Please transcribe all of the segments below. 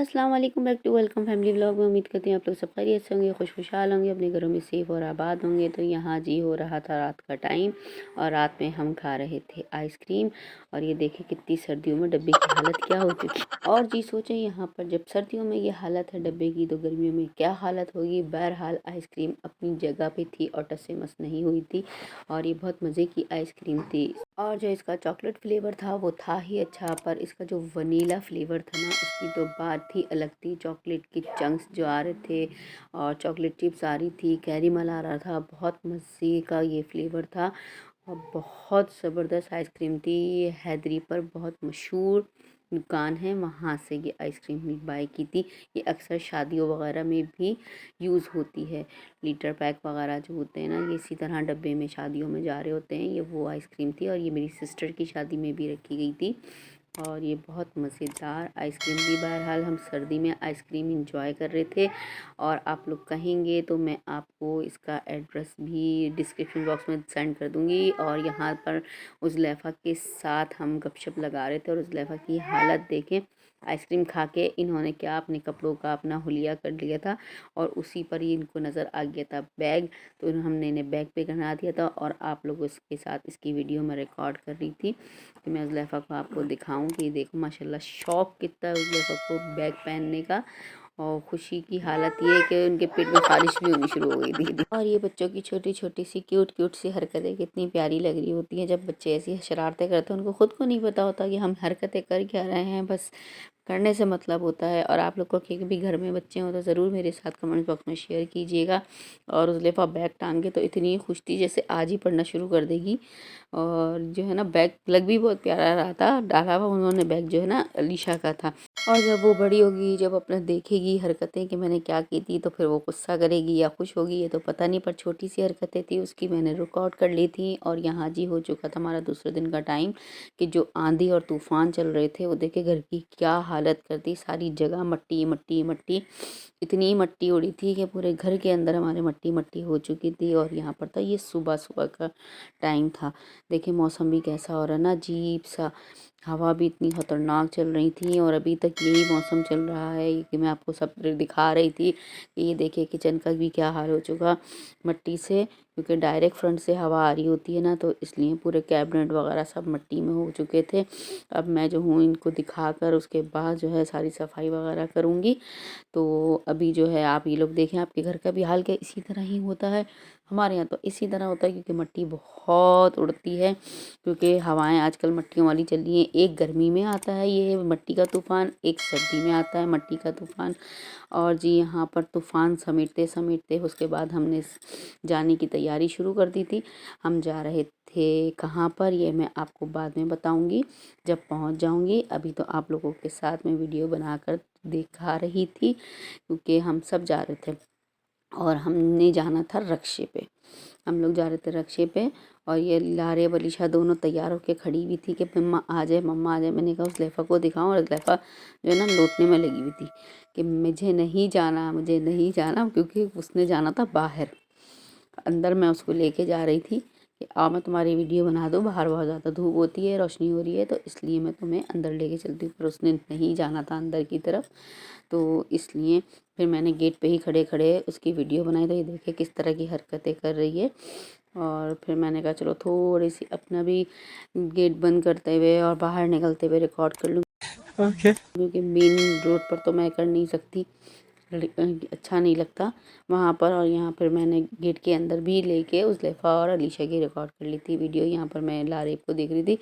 अस्सलाम वालेकुम, back to welcome family vlog में। उम्मीद करती हूँ आप लोग सब खैरियत से होंगे, खुशहाल होंगे, अपने घरों में सेफ और आबाद होंगे। तो यहाँ जी हो रहा था रात का टाइम और रात में हम खा रहे थे आइसक्रीम। और ये देखें कितनी सर्दियों में डब्बे की हालत क्या हो चुकी है। और जी सोचें, यहाँ पर जब सर्दियों में ये हालत है डब्बे की, तो गर्मियों में क्या हालत होगी। बहरहाल आइसक्रीम अपनी जगह पे थी और टस से मस नहीं हुई थी और ये बहुत मज़े की आइसक्रीम थी। और जो इसका चॉकलेट फ्लेवर था वो था ही अच्छा, पर इसका जो वनीला फ्लेवर था ना, उसकी तो बात ही अलग थी। चॉकलेट की चंक्स जो आ रहे थे और चॉकलेट चिप्स आ रही थी, कैरीमल आ रहा था, बहुत मज़े का ये फ्लेवर था और बहुत ज़बरदस्त आइसक्रीम थी। ये हैदरी पर बहुत मशहूर दुकान है, वहाँ से ये आइसक्रीम हमने बाय की थी। ये अक्सर शादियों वगैरह में भी यूज़ होती है। लीटर पैक वगैरह जो होते हैं ना, ये इसी तरह डब्बे में शादियों में जा रहे होते हैं। ये वो आइसक्रीम थी और ये मेरी सिस्टर की शादी में भी रखी गई थी और ये बहुत मज़ेदार आइसक्रीम थी। बहरहाल हम सर्दी में आइसक्रीम इंजॉय कर रहे थे और आप लोग कहेंगे तो मैं आपको इसका एड्रेस भी डिस्क्रिप्शन बॉक्स में सेंड कर दूँगी। और यहाँ पर उज़लैफ़ा के साथ हम गपशप लगा रहे थे और उज़लैफ़ा की हालत देखें। आइसक्रीम खा के इन्होंने क्या अपने कपड़ों का अपना हुलिया कर लिया था और उसी पर ही इनको नज़र आ गया था बैग। तो हमने इन्हें बैग पे बना दिया था और आप लोगों के साथ इसकी वीडियो में रिकॉर्ड कर रही थी कि मैं उज़लैफ़ा को आपको दिखाऊं कि देखो माशाल्लाह शौक़ कितना है उज़लैफ़ा को बैग पहनने का। और खुशी की हालत ये है कि उनके पेट में ख़ारिश भी होनी शुरू हो गई थी। और ये बच्चों की छोटी छोटी सी क्यूट क्यूट सी हरकतें कितनी प्यारी लग रही होती हैं जब बच्चे ऐसी शरारतें करते हैं। उनको खुद को नहीं पता होता कि हम हरकतें कर क्या रहे हैं, बस करने से मतलब होता है। और आप लोग को कहीं भी घर में बच्चे हों तो ज़रूर मेरे साथ कमेंट बॉक्स में शेयर कीजिएगा। और उज़लैफ़ा बैग टांग के तो इतनी खुश थी जैसे आज ही पढ़ना शुरू कर देगी। और जो है ना, बैग लग भी बहुत प्यारा रहा था, डाला हुआ उन्होंने बैग जो है ना अलीशा का था। और जब वो बड़ी होगी, जब अपना देखेगी हरकतें कि मैंने क्या की थी, तो फिर वो गुस्सा करेगी या खुश होगी ये तो पता नहीं, पर छोटी सी हरकतें थी उसकी मैंने रिकॉर्ड कर ली थी। और यहाँ जी हो चुका था हमारा दूसरे दिन का टाइम कि जो आंधी और तूफान चल रहे थे वो देखे घर की क्या हालत कर दी। सारी जगह मट्टी मट्टी मट्टी, इतनी मट्टी उड़ी थी कि पूरे घर के अंदर हमारे मट्टी मट्टी हो चुकी थी। और यहाँ पर था ये सुबह सुबह का टाइम था। देखिए मौसम भी कैसा हो रहा है ना, अजीब सा, हवा भी इतनी खतरनाक चल रही थी और अभी तक यही मौसम चल रहा है कि मैं आपको सब दिखा रही थी कि ये देखिए किचन का भी क्या हाल हो चुका मट्टी से, क्योंकि डायरेक्ट फ्रंट से हवा आ रही होती है ना, तो इसलिए पूरे कैबिनेट वगैरह सब मट्टी में हो चुके थे। अब मैं जो हूँ इनको दिखाकर उसके बाद जो है सारी सफाई वगैरह करूँगी। तो अभी जो है आप ये लोग देखें आपके घर का भी हाल क्या इसी तरह ही होता है। हमारे यहाँ तो इसी तरह होता है क्योंकि मट्टी बहुत उड़ती है, क्योंकि हवाएं आजकल मट्टियों वाली चल रही हैं। एक गर्मी में आता है ये मट्टी का तूफ़ान, एक सर्दी में आता है मट्टी का तूफ़ान। और जी यहाँ पर तूफ़ान समेटते समेटते उसके बाद हमने जाने की तैयारी शुरू कर दी थी। हम जा रहे थे कहाँ पर ये मैं आपको बाद में बताऊंगी जब पहुंच जाऊंगी। अभी तो आप लोगों के साथ में वीडियो बनाकर दिखा रही थी क्योंकि हम सब जा रहे थे और हमने जाना था रक्शे पे। हम लोग जा रहे थे रक्शे पे और ये लारे वलीशा दोनों तैयार होके खड़ी हुई थी कि मम्मा आ जाए मम्मा आ जाए। मैंने कहा उज़लैफ़ा को दिखाऊं और उज़लैफ़ा जो है ना लौटने में लगी हुई थी कि मुझे नहीं जाना मुझे नहीं जाना, क्योंकि उसने जाना था बाहर। अंदर मैं उसको लेके जा रही थी कि आओ मैं तुम्हारी वीडियो बना दूँ, बाहर बहुत ज़्यादा धूप होती है, रोशनी हो रही है, तो इसलिए मैं तुम्हें अंदर लेके चलती हूँ। पर उसने नहीं जाना था अंदर की तरफ, तो इसलिए फिर मैंने गेट पे ही खड़े खड़े उसकी वीडियो बनाई। तो ये देखिए किस तरह की हरकतें कर रही है। और फिर मैंने कहा चलो थोड़ी सी अपना भी गेट बंद करते हुए और बाहर निकलते हुए रिकॉर्ड कर लूँ, क्योंकि मेन रोड पर तो मैं कर नहीं सकती, अच्छा नहीं लगता वहाँ पर। और यहाँ पर मैंने गेट के अंदर भी लेके उज़लैफ़ा और अलीशा की रिकॉर्ड कर ली थी वीडियो। यहाँ पर मैं लारेब को देख रही थी,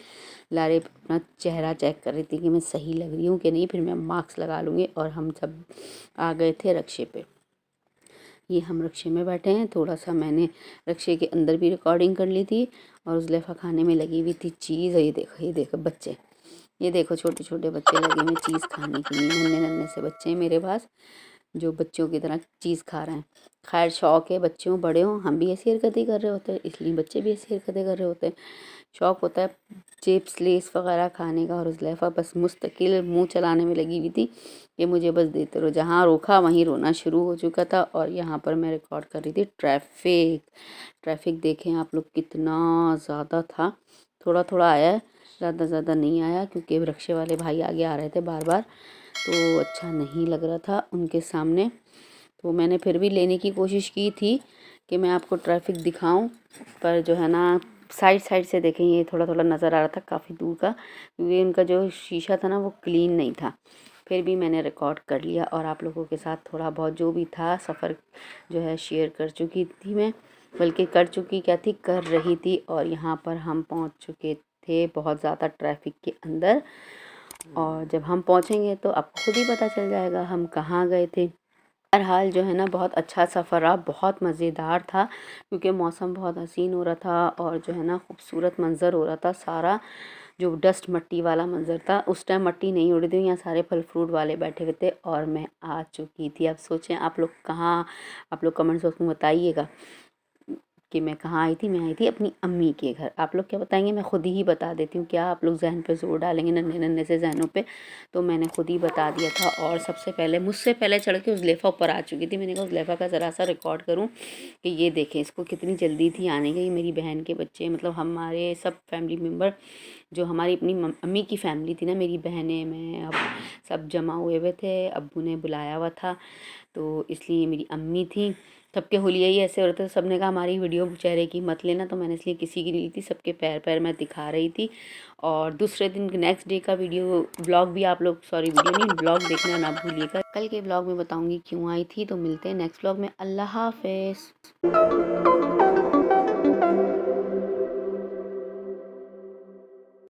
लारेब अपना चेहरा चेक कर रही थी कि मैं सही लग रही हूँ कि नहीं, फिर मैं मास्क लगा लूँगी। और हम सब आ गए थे रक्शे पे। ये हम रक्शे में बैठे हैं, थोड़ा सा मैंने रक्शे के अंदर भी रिकॉर्डिंग कर ली थी और उज़लैफ़ा खाने में लगी हुई थी चीज़। ये देखो बच्चे, ये देखो छोटे छोटे बच्चे लगे हुए चीज़ खाने के लिए, नन्हे नन्हे से बच्चे हैं मेरे पास जो बच्चों की तरह चीज़ खा रहे हैं। खैर शौक़ है, बच्चे हों बड़े हों हम भी ऐसी हरकतें कर रहे होते हैं, इसलिए बच्चे भी ऐसी हरकतें कर रहे होते हैं। शौक़ होता है चिप्स लेस वगैरह खाने का। और उज़लैफ़ा बस मुस्तकिल मुंह चलाने में लगी हुई थी कि मुझे बस देते रहो। जहाँ रोका वहीं रोना शुरू हो चुका था। और यहाँ पर मैं रिकॉर्ड कर रही थी ट्रैफिक। ट्रैफिक देखें आप लोग कितना ज़्यादा था, थोड़ा थोड़ा आया है ज़्यादा नहीं आया क्योंकि रिक्शे वाले भाई आगे आ रहे थे बार बार, तो अच्छा नहीं लग रहा था उनके सामने। तो मैंने फिर भी लेने की कोशिश की थी कि मैं आपको ट्रैफिक दिखाऊं, पर जो है ना साइड से देखें ये थोड़ा नज़र आ रहा था काफ़ी दूर का, क्योंकि उनका जो शीशा था ना वो क्लीन नहीं था। फिर भी मैंने रिकॉर्ड कर लिया और आप लोगों के साथ थोड़ा बहुत जो भी था सफ़र जो है शेयर कर चुकी थी मैं, बल्कि कर रही थी। और यहाँ पर हम पहुँच चुके थे बहुत ज़्यादा ट्रैफिक के अंदर, और जब हम पहुँचेंगे तो आपको खुद ही पता चल जाएगा हम कहाँ गए थे। बहरहाल जो है ना बहुत अच्छा सफ़र रहा, बहुत मज़ेदार था क्योंकि मौसम बहुत हसीन हो रहा था और जो है ना खूबसूरत मंज़र हो रहा था सारा। जो डस्ट मट्टी वाला मंज़र था, उस टाइम मट्टी नहीं उड़ी थी, यहाँ सारे फल फ्रूट वाले बैठे हुए थे और मैं आ चुकी थी। अब सोचें आप लोग कहाँ, आप लोग कमेंट बॉक्स में बताइएगा कि मैं कहाँ आई थी। मैं आई थी अपनी अम्मी के घर। आप लोग क्या बताएंगे, मैं खुद ही बता देती हूँ, क्या आप लोग जहन पे जोर डालेंगे नन्हे से जहनों पे, तो मैंने खुद ही बता दिया था। और सबसे पहले मुझसे पहले चढ़ के उज़लेफ़ा ऊपर आ चुकी थी। मैंने कहा उज़लेफ़ा का ज़रा सा रिकॉर्ड करूँ कि ये देखें इसको कितनी जल्दी थी आने की। मेरी बहन के बच्चे, मतलब हमारे सब फैमिली मेम्बर, जो हमारी अपनी अम्मी की फैमिली थी ना, मेरी बहनें, मैं, अब सब जमा हुए थे। अब्बू ने बुलाया हुआ था तो इसलिए मेरी अम्मी थी। सबके हुलिये ही ऐसे हो रहे थे, सब ने कहा हमारी वीडियो चेहरे की मत लेना, तो मैंने इसलिए किसी की नहीं ली थी। सबके पैर मैं दिखा रही थी। और दूसरे दिन नेक्स्ट डे का वीडियो ब्लॉग भी आप लोग, सॉरी वीडियो नहीं, ब्लॉग देखना ना भूलिएगा। कल के ब्लॉग में बताऊंगी क्यों आई थी। तो मिलते हैं नेक्स्ट ब्लॉग में। अल्लाह हाफिज़।